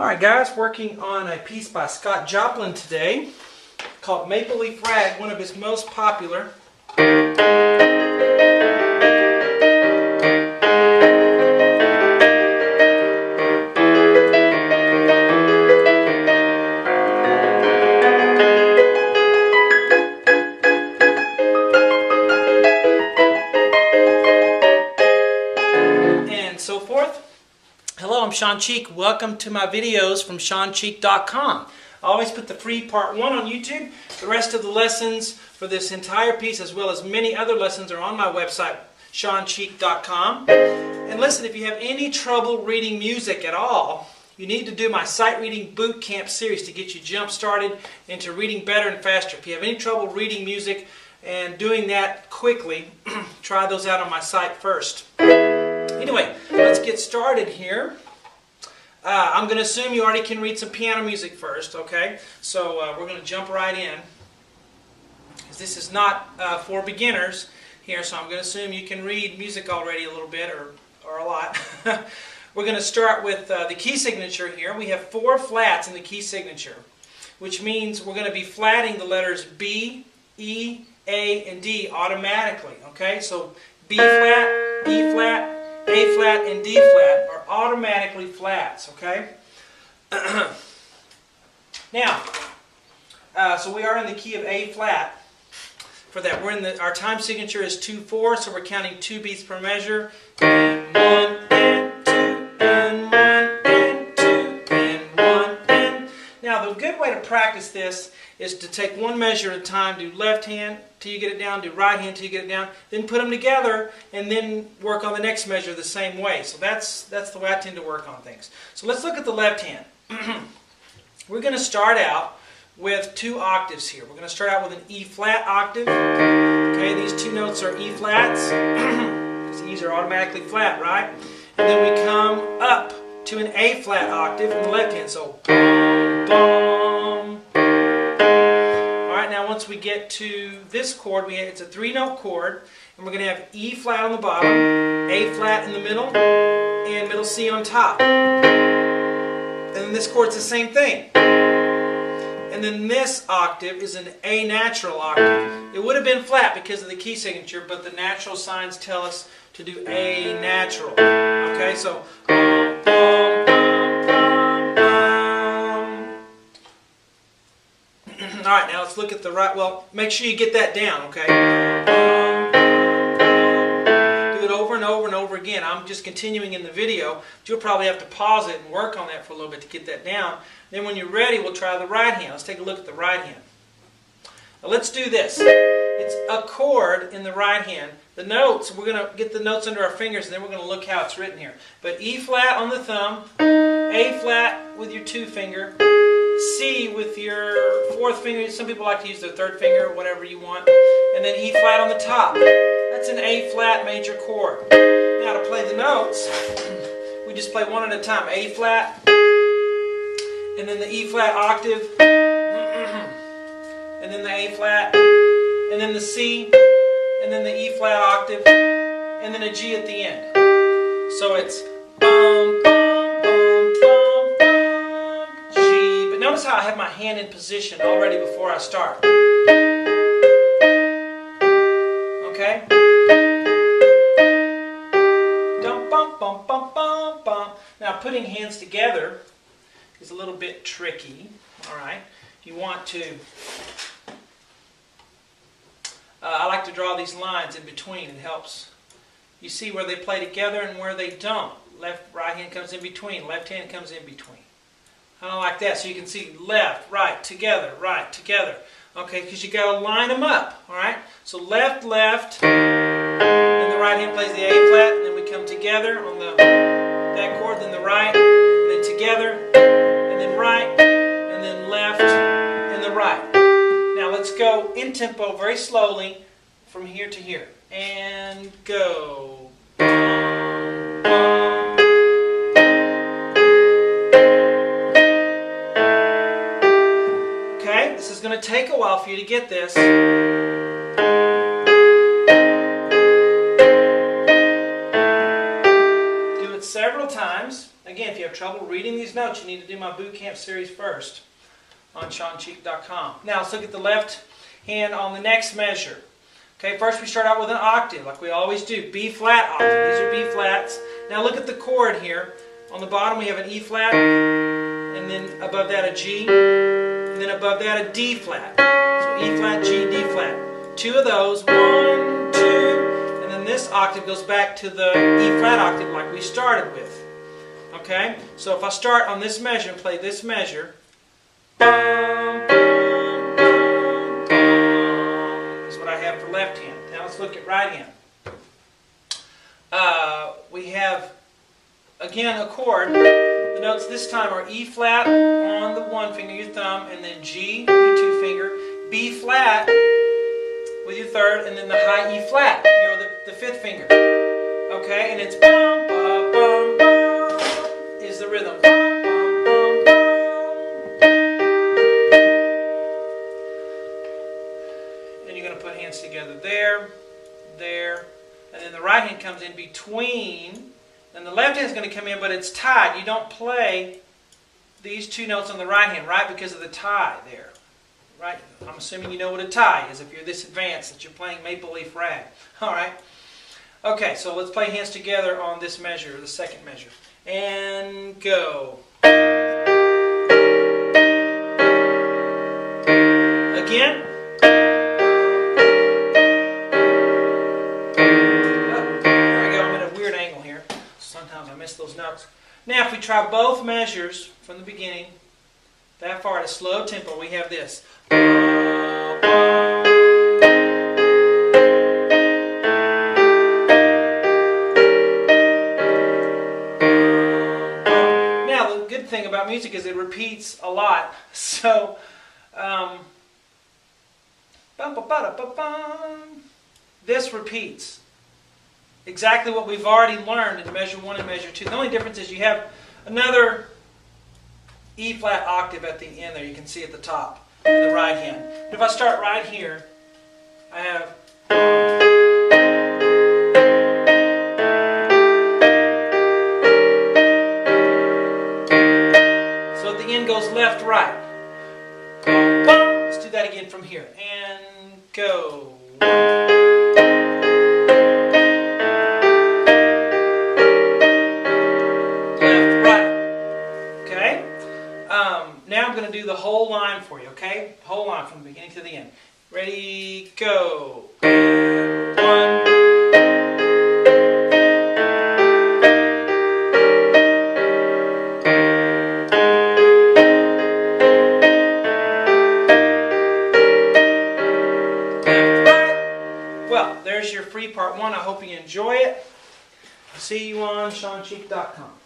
Alright guys, working on a piece by Scott Joplin today called Maple Leaf Rag, one of his most popular. And so forth. Hello, I'm Sean Cheek. Welcome to my videos from SeanCheek.com. I always put the free part 1 on YouTube. The rest of the lessons for this entire piece, as well as many other lessons, are on my website, SeanCheek.com. And listen, if you have any trouble reading music at all, you need to do my Sight Reading Boot Camp series to get you jump started into reading better and faster. If you have any trouble reading music and doing that quickly, try those out on my site first. Anyway, let's get started here. I'm going to assume you already can read some piano music first, okay? So we're going to jump right in. This is not for beginners here, so I'm going to assume you can read music already a little bit or a lot. We're going to start with the key signature here. We have 4 flats in the key signature, which means we're going to be flatting the letters B, E, A, and D automatically, okay? So B flat, E flat, A flat, and D flat are automatically flats, okay? Now, so we are in the key of A flat. For that, we're in our time signature is 2/4, so we're counting 2 beats per measure. And 1 and 2 and 1 and 2 and 1 and. Now, the good way to practice this is to take one measure at a time, do left hand till you get it down, do right hand till you get it down, then put them together, and then work on the next measure the same way. So that's the way I tend to work on things. So let's look at the left hand. We're going to start out with 2 octaves here. We're going to start out with an E flat octave. Okay, these 2 notes are E flats. Because E's are automatically flat, right? And then we come up to an A flat octave on the left hand. So bum, bum. Now once we get to this chord, it's a 3-note chord, and we're going to have E flat on the bottom, A flat in the middle, and middle C on top. And then this chord's the same thing. And then this octave is an A natural octave. It would have been flat because of the key signature, but the natural signs tell us to do A natural. Okay, so Alright, now let's look at the right. Well, make sure you get that down, okay? Do it over and over and over again. I'm just continuing in the video, but you'll probably have to pause it and work on that for a little bit to get that down. Then when you're ready, we'll try the right hand. Let's take a look at the right hand. Now let's do this. It's a chord in the right hand. The notes, we're going to get the notes under our fingers, and then we're going to look how it's written here. But E flat on the thumb, A flat with your 2 finger, C with your 4th finger. Some people like to use their 3rd finger, whatever you want. And then E flat on the top. That's an A flat major chord. Now to play the notes, we just play one at a time. A flat, and then the E flat octave, and then the A flat, and then the C, and then the E flat octave, and then a G at the end. So it's bum, bum, bum, bum, bum, G. But notice how I have my hand in position already before I start. Okay? Dum, bum, bum, bum, bum, bum. Now putting hands together is a little bit tricky. Alright? You want to... I like to draw these lines in between. It helps. You see where they play together and where they don't. Right hand comes in between. Left hand comes in between. I don't like that. So you can see left, right, together, right, together. Okay, because you got to line them up. All right. So left, left. Then the right hand plays the A flat, and then we come together on that chord. Then the right, and then together, and then right, and then left, and the right. Now let's go in tempo very slowly from here to here. And go. Okay, this is going to take a while for you to get this. Do it several times. Again, if you have have trouble reading these notes, you need to do my boot camp series first on SeanCheek.com. Now let's look at the left hand on the next measure. Okay, first we start out with an octave, like we always do. B flat octave. These are B flats. Now look at the chord here. On the bottom we have an E flat, and then above that a G, and then above that a D flat. So E flat, G, D flat. Two of those, 1, 2, and then this octave goes back to the E flat octave like we started with. Okay, so if I start on this measure and play this measure, is what I have for left hand. Now let's look at right hand. We have, again, a chord. The notes this time are E flat on the one finger, your thumb, and then G with your two finger, B flat with your third, and then the high E flat, the fifth finger. Okay, and it's bum, bum, bum, bum, is the rhythm. Bum, bum, bum, bum. And you're going to put hands together there, there, and then the right hand comes in between. And the left hand is going to come in, but it's tied. You don't play these two notes on the right hand, right? Because of the tie there. Right? I'm assuming you know what a tie is if you're this advanced that you're playing Maple Leaf Rag. Alright? Okay, so let's play hands together on this measure, the second measure. And go. Again. Sometimes I miss those notes. Now if we try both measures from the beginning, that far at a slow tempo, we have this. Now the good thing about music is it repeats a lot. So, this repeats. Exactly what we've already learned in measure 1 and measure 2. The only difference is you have another E flat octave at the end there. You can see at the top in the right hand. If I start right here, I have. So at the end goes left, right. Let's do that again from here. And go. Now I'm going to do the whole line for you, okay? Whole line from the beginning to the end. Ready, go. And 1. Left, right. Well, there's your free part 1. I hope you enjoy it. See you on SeanCheek.com.